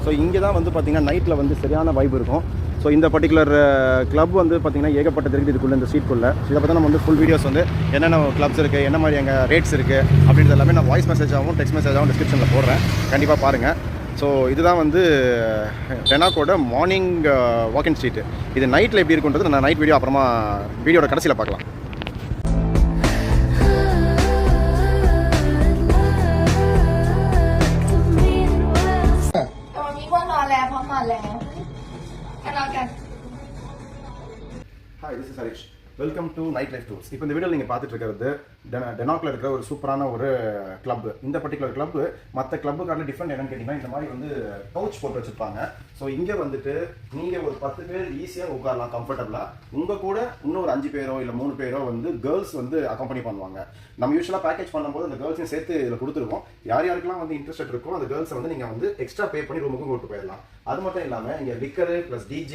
So இங்கே தான் வந்து பார்த்திங்கன்னா நைட்டில் வந்து சரியான வைப் இருக்கும். ஸோ இந்த பர்டிகுலர் கிளப் வந்து பார்த்திங்கன்னா ஏகப்பட்டது இருக்குது இதுக்குள்ளே, இந்த ஸ்ட்ரீட்குள்ளே. இதை பற்றி நம்ம வந்து ஃபுல் வீடியோஸ் வந்து என்னென்ன கிளப்ஸ் இருக்குது, என்ன மாதிரி எங்கள் ரேட்ஸ் இருக்குது அப்படின்றது எல்லாமே நான் வாய்ஸ் மெசேஜாகவும் டெக்ஸ்ட் மெசேஜாகவும் டிஸ்கிரிப்ஷனில் போடுறேன், கண்டிப்பாக பாருங்கள். ஸோ இதுதான் வந்து டெனாக்கோட மார்னிங் வாக்கிங் ஸ்ட்ரீட்டு. இது நைட்டில் எப்படி இருக்குன்றது நான் நைட் வீடியோ அப்புறமா வீடியோட கடைசியில் பார்க்கலாம். Hi, this is Harish. Welcome to night life tours. இப்போ இந்த வீடியோவில் நீங்கள் பார்த்துட்டு இருக்கிறது டெனாக்கில் இருக்கிற ஒரு சூப்பரான ஒரு கிளப். இந்த பர்டிகுலர் கிளப் மற்ற கிளப்புக்கான டிஃப்ரெண்ட் என்னன்னு கேட்டிங்கன்னா, இந்த மாதிரி வந்து கவுச் போட்டு வச்சுருப்பாங்க. ஸோ இங்கே வந்துட்டு நீங்கள் ஒரு 10 பேர் ஈஸியாக உட்காரலாம் கம்ஃபர்டபுளாக. உங்கள் கூட இன்னொரு 5 பேரோ இல்லை 3 பேரோ வந்து கேர்ள்ஸ் வந்து அக்கம்பனி பண்ணுவாங்க. நம்ம யூஸ்வலாக பேக்கேஜ் பண்ணும்போது அந்த கேர்ள்ஸையும் சேர்த்து இதில் கொடுத்துருக்கோம். யார் யாருக்கெல்லாம் வந்து இன்ட்ரெஸ்ட் இருக்கோ அந்த கேர்ள்ஸை வந்து நீங்கள் வந்து எக்ஸ்ட்ரா பே பண்ணி ரூமுக்கும் கூட்டு போயிடலாம். அது மட்டும் இல்லாமல் இங்கே லிக்கரு ப்ளஸ் டிஜே